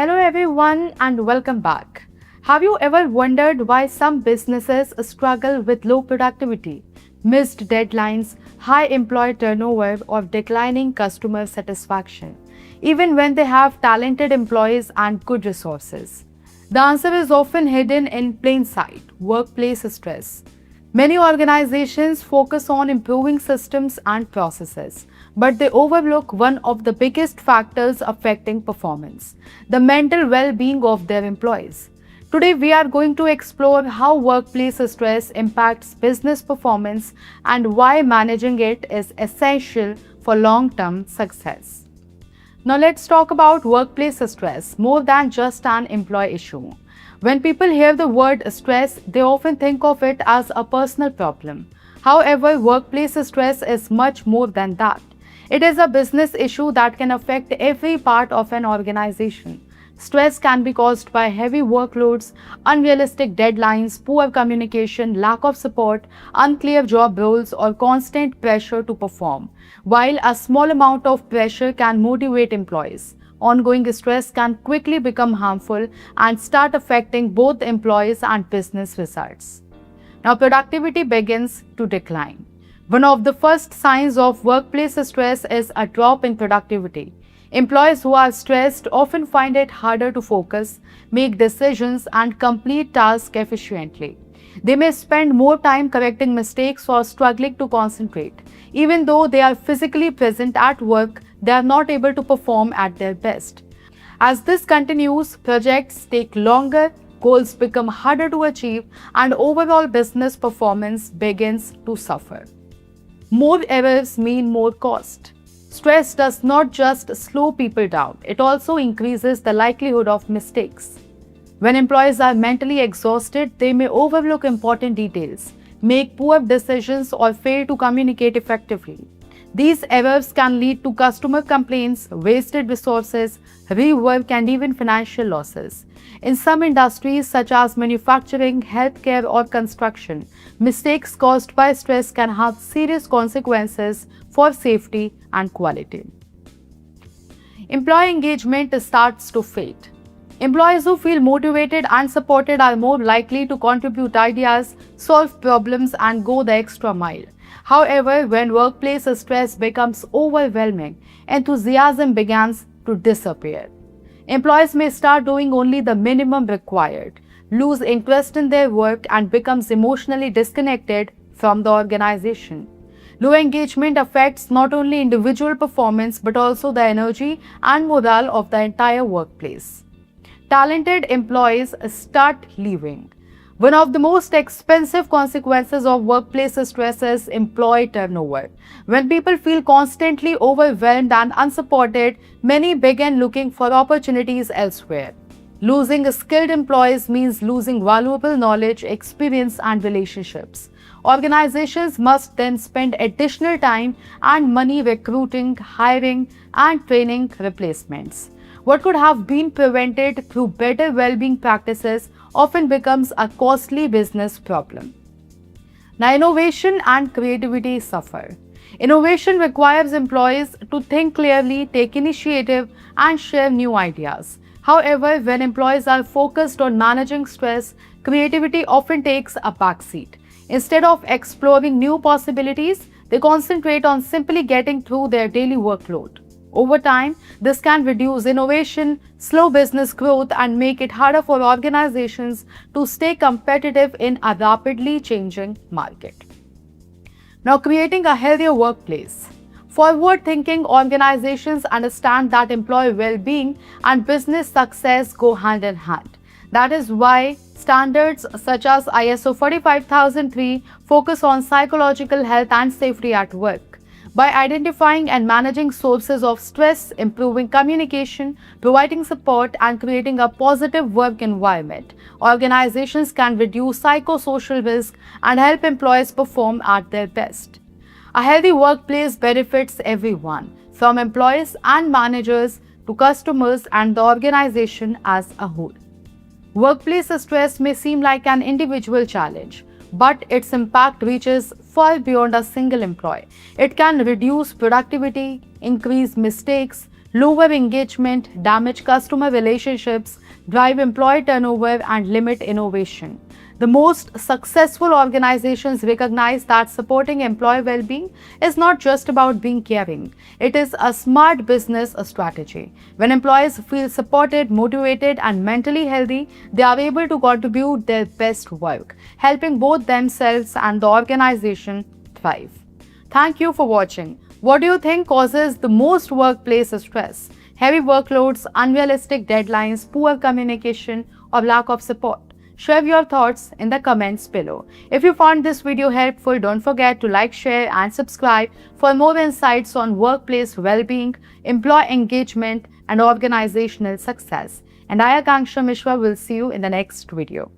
Hello, everyone, and welcome back. Have you ever wondered why some businesses struggle with low productivity, missed deadlines, high employee turnover, or declining customer satisfaction, even when they have talented employees and good resources? The answer is often hidden in plain sight: workplace stress. Many organizations focus on improving systems and processes, but they overlook one of the biggest factors affecting performance: the mental well being of their employees. Today, we are going to explore how workplace stress impacts business performance and why managing it is essential for long term success. Now, let's talk about workplace stress more than just an employee issue. When people hear the word stress, they often think of it as a personal problem. However, workplace stress is much more than that. It is a business issue that can affect every part of an organization. Stress can be caused by heavy workloads, unrealistic deadlines, poor communication, lack of support, unclear job roles, or constant pressure to perform. While a small amount of pressure can motivate employees, ongoing stress can quickly become harmful and start affecting both employees and business results. Now, productivity begins to decline. One of the first signs of workplace stress is a drop in productivity. Employees who are stressed often find it harder to focus, make decisions, and complete tasks efficiently. They may spend more time correcting mistakes or struggling to concentrate. Even though they are physically present at work, they are not able to perform at their best. As this continues, projects take longer, goals become harder to achieve, and overall business performance begins to suffer. More errors mean more cost. Stress does not just slow people down, it also increases the likelihood of mistakes. When employees are mentally exhausted, they may overlook important details, make poor decisions, or fail to communicate effectively. These errors can lead to customer complaints, wasted resources, rework, and even financial losses. In some industries, such as manufacturing, healthcare, or construction, mistakes caused by stress can have serious consequences for safety and quality. Employee engagement starts to fade. Employees who feel motivated and supported are more likely to contribute ideas, solve problems, and go the extra mile. However, when workplace stress becomes overwhelming, enthusiasm begins to disappear. Employees may start doing only the minimum required, lose interest in their work, and becomes emotionally disconnected from the organization. Low engagement affects not only individual performance but also the energy and morale of the entire workplace. Talented employees start leaving. One of the most expensive consequences of workplace stress is employee turnover. When people feel constantly overwhelmed and unsupported, many begin looking for opportunities elsewhere. Losing skilled employees means losing valuable knowledge, experience, and relationships. Organizations must then spend additional time and money recruiting, hiring, and training replacements. What could have been prevented through better well-being practices often becomes a costly business problem. Now, innovation and creativity suffer. Innovation requires employees to think clearly, take initiative, and share new ideas. However, when employees are focused on managing stress, creativity often takes a backseat. Instead of exploring new possibilities, they concentrate on simply getting through their daily workload. Over time, this can reduce innovation, slow business growth, and make it harder for organizations to stay competitive in a rapidly changing market. Now, creating a healthier workplace. Forward-thinking organizations understand that employee well-being and business success go hand in hand. That is why standards such as ISO 45003 focus on psychological health and safety at work. By identifying and managing sources of stress, improving communication, providing support, and creating a positive work environment, organizations can reduce psychosocial risk and help employees perform at their best. A healthy workplace benefits everyone, from employees and managers to customers and the organization as a whole. Workplace stress may seem like an individual challenge, but its impact reaches far beyond a single employee. It can reduce productivity, increase mistakes, lower engagement, damage customer relationships, drive employee turnover, and limit innovation. The most successful organizations recognize that supporting employee well being is not just about being caring, it is a smart business strategy. When employees feel supported, motivated, and mentally healthy, they are able to contribute their best work, helping both themselves and the organization thrive. Thank you for watching. What do you think causes the most workplace stress? Heavy workloads, unrealistic deadlines, poor communication, or lack of support? Share your thoughts in the comments below. If you found this video helpful, don't forget to like, share, and subscribe for more insights on workplace well-being, employee engagement, and organizational success. And I, Akanksha Mishra, will see you in the next video.